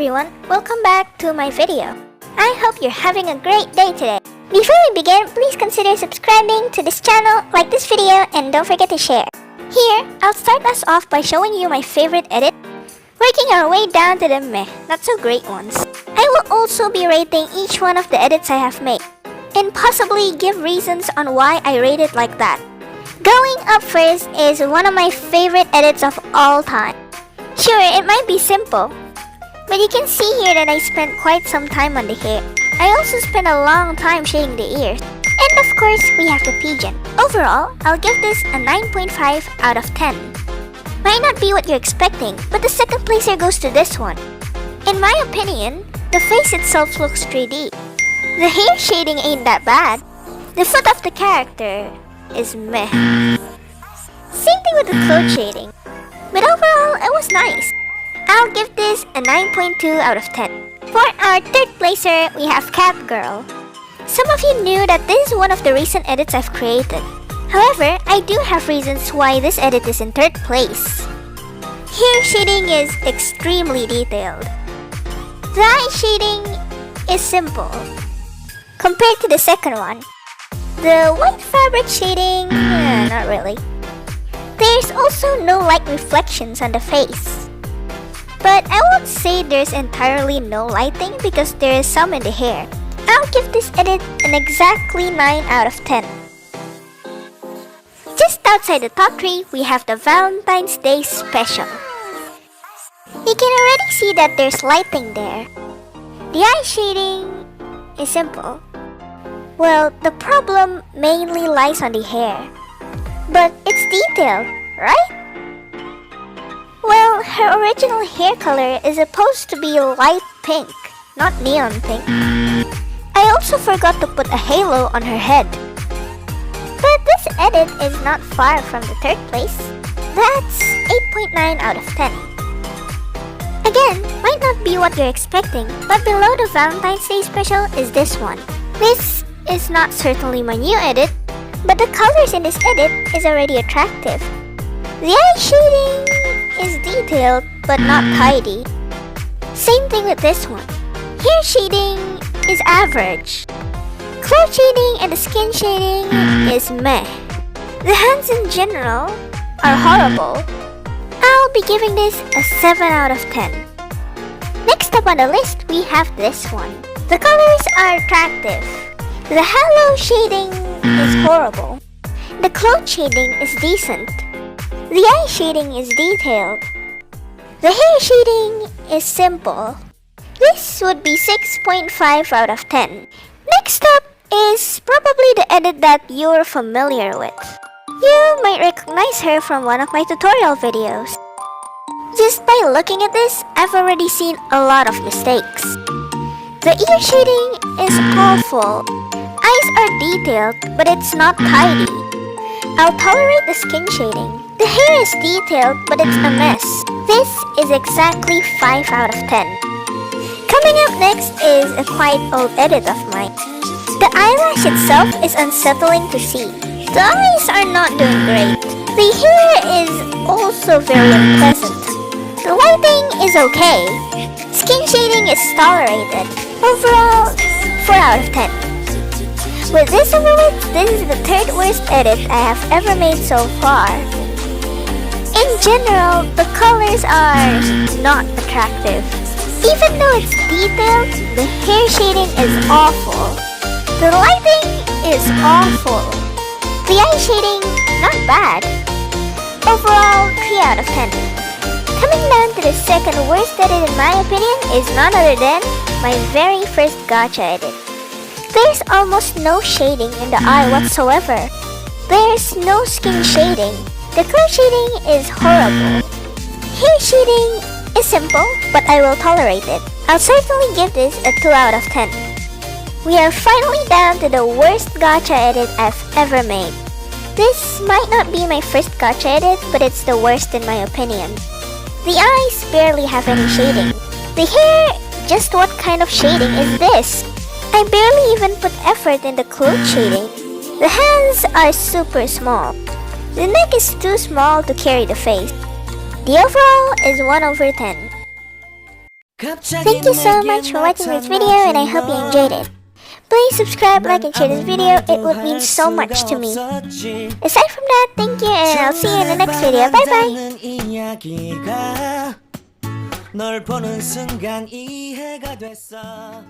everyone, welcome back to my video. I hope you're having a great day today. Before we begin, please consider subscribing to this channel, like this video, and don't forget to share. Here, I'll start us off by showing you my favorite edit, working our way down to the meh, not so great ones. I will also be rating each one of the edits I have made, and possibly give reasons on why I rate it like that. Going up first is one of my favorite edits of all time. Sure, it might be simple, but you can see here that I spent quite some time on the hair. I also spent a long time shading the ears. And of course, we have the pigeon. Overall, I'll give this a 9.5 out of 10. Might not be what you're expecting, but the second place here goes to this one. In my opinion, the face itself looks 3D. The hair shading ain't that bad. The foot of the character is meh. Same thing with the clothes shading. But overall, it was nice. I'll give this a 9.2 out of 10. For our third placer, we have Cat Girl. Some of you knew that this is one of the recent edits I've created. However, I do have reasons why this edit is in third place. Hair shading is extremely detailed. The eye shading is simple compared to the second one. The white fabric shading, not really. There's also no light reflections on the face. But I won't say there's entirely no lighting because there is some in the hair. I'll give this edit an exactly 9 out of 10. Just outside the top 3, we have the Valentine's Day special. You can already see that there's lighting there. The eye shading is simple. Well, the problem mainly lies on the hair. But it's detailed, right? Well, her original hair color is supposed to be light pink, not neon pink. I also forgot to put a halo on her head. But this edit is not far from the third place. That's 8.9 out of 10. Again, might not be what you're expecting, but below the Valentine's Day special is this one. This is not certainly my new edit, but the colors in this edit is already attractive. The eye shading is detailed but not tidy. Same thing with this one. Hair shading is average. Cloth shading and the skin shading is meh. The hands in general are horrible. I'll be giving this a 7 out of 10. Next up on the list, we have this one. The colors are attractive. The halo shading is horrible. The cloth shading is decent. The eye shading is detailed. The hair shading is simple. This would be 6.5 out of 10. Next up is probably the edit that you're familiar with. You might recognize her from one of my tutorial videos. Just by looking at this, I've already seen a lot of mistakes. The ear shading is awful. Eyes are detailed, but it's not tidy. I'll tolerate the skin shading. The hair is detailed, but it's a mess. This is exactly 5 out of 10. Coming up next is a quite old edit of mine. The eyelash itself is unsettling to see. The eyes are not doing great. The hair is also very unpleasant. The lighting is okay. Skin shading is tolerated. Overall, 4 out of 10. With this over with, this is the third worst edit I have ever made so far. In general, the colors are not attractive. Even though it's detailed, the hair shading is awful. The lighting is awful. The eye shading, not bad. Overall, 3 out of 10. Coming down to the second worst edit in my opinion is none other than my very first gacha edit. There's almost no shading in the eye whatsoever. There's no skin shading. The cloth shading is horrible. Hair shading is simple, but I will tolerate it. I'll certainly give this a 2 out of 10. We are finally down to the worst gacha edit I've ever made. This might not be my first gacha edit, but it's the worst in my opinion. The eyes barely have any shading. The hair, just what kind of shading is this? I barely even put effort in the cloth shading. The hands are super small. The neck is too small to carry the face. The overall is 1 over 10. Thank you so much for watching this video and I hope you enjoyed it. Please subscribe, like and share this video, it would mean so much to me. Aside from that, thank you and I'll see you in the next video. Bye bye! 널 보는 순간 이해가 됐어.